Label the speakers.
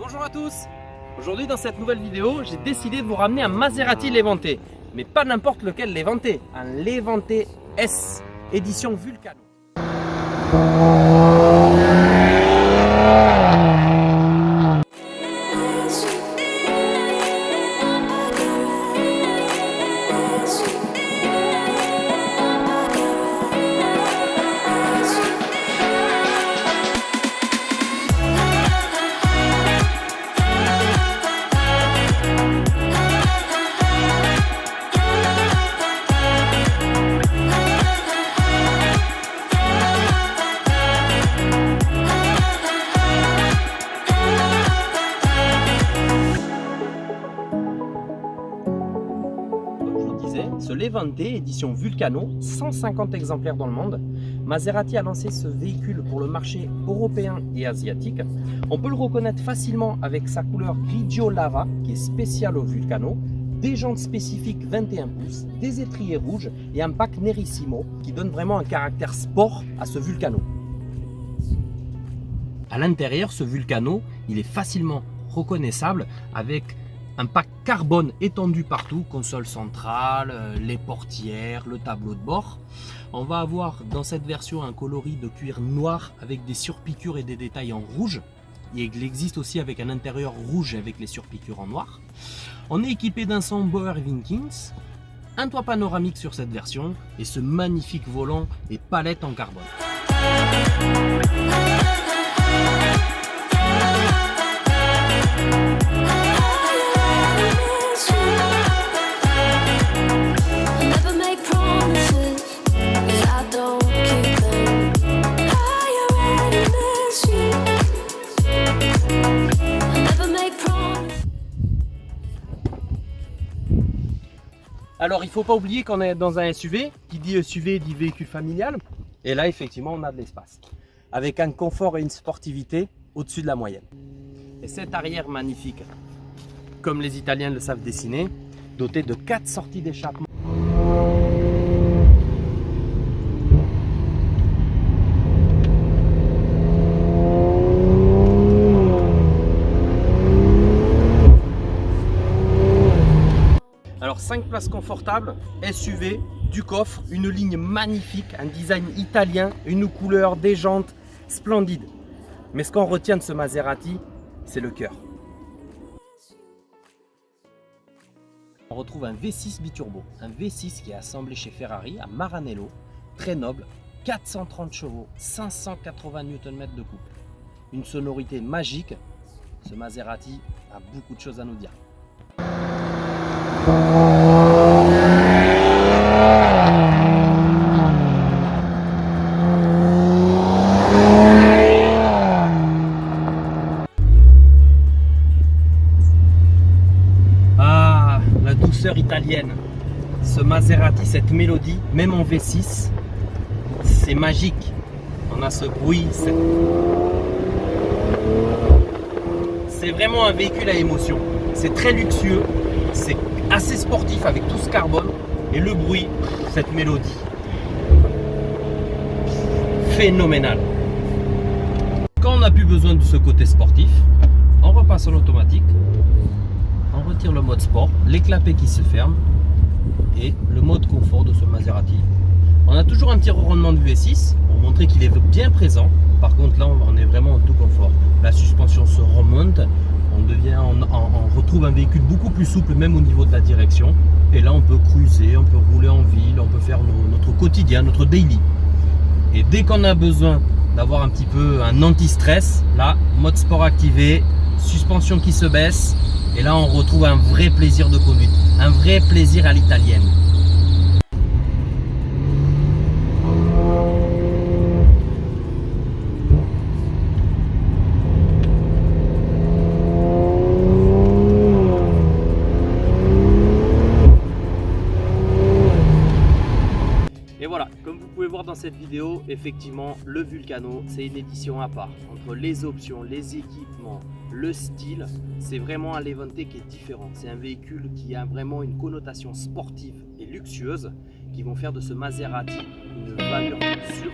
Speaker 1: Bonjour à tous. Aujourd'hui dans cette nouvelle vidéo, j'ai décidé de vous ramener un Maserati Levante. Mais pas n'importe lequel Levante, un Levante S, édition Vulcano. Ce Levante édition Vulcano, 150 exemplaires dans le monde. Maserati a lancé ce véhicule pour le marché européen et asiatique. On peut le reconnaître facilement avec sa couleur grigio lava qui est spéciale au Vulcano, des jantes spécifiques 21 pouces, des étriers rouges et un pack Nerissimo qui donne vraiment un caractère sport à ce Vulcano. À l'intérieur, ce Vulcano, il est facilement reconnaissable avec un pack carbone étendu partout, console centrale, les portières, le tableau de bord. On va avoir dans cette version un coloris de cuir noir avec des surpiqûres et des détails en rouge. Il existe aussi avec un intérieur rouge avec les surpiqûres en noir. On est équipé d'un son Bauer Winkins, un toit panoramique sur cette version et ce magnifique volant et palette en carbone. Alors il ne faut pas oublier qu'on est dans un SUV, qui dit SUV dit véhicule familial, et là effectivement on a de l'espace, avec un confort et une sportivité au-dessus de la moyenne. Et cet arrière magnifique, comme les Italiens le savent dessiner, doté de 4 sorties d'échappement. Alors 5 places confortables, SUV, du coffre, une ligne magnifique, un design italien, une couleur, des jantes splendides. Mais ce qu'on retient de ce Maserati, c'est le cœur. On retrouve un V6 biturbo, un V6 qui est assemblé chez Ferrari à Maranello, très noble, 430 chevaux, 580 Nm de couple. Une sonorité magique, ce Maserati a beaucoup de choses à nous dire. Ah, la douceur italienne. Ce Maserati, cette mélodie, même en V6, c'est magique. On a ce bruit. C'est vraiment un véhicule à émotion. C'est très luxueux. C'est assez sportif avec tout ce carbone et le bruit, cette mélodie phénoménale. Quand on n'a plus besoin de ce côté sportif, on repasse en automatique, on retire le mode sport, les clapets qui se ferment et le mode confort de ce Maserati. On a toujours un petit ronronnement du V6 pour montrer qu'il est bien présent. Par contre là on est vraiment en tout confort. La suspension se remonte. On retrouve un véhicule beaucoup plus souple même au niveau de la direction. Et là on peut cruiser, on peut rouler en ville, on peut faire notre quotidien, notre daily. Et dès qu'on a besoin d'avoir un petit peu un anti-stress, là, mode sport activé, suspension qui se baisse. Et là on retrouve un vrai plaisir de conduite, un vrai plaisir à l'italienne. Et voilà, comme vous pouvez voir dans cette vidéo, effectivement, le Vulcano, c'est une édition à part. Entre les options, les équipements, le style, c'est vraiment un Levante qui est différent. C'est un véhicule qui a vraiment une connotation sportive et luxueuse qui vont faire de ce Maserati une valeur sûre.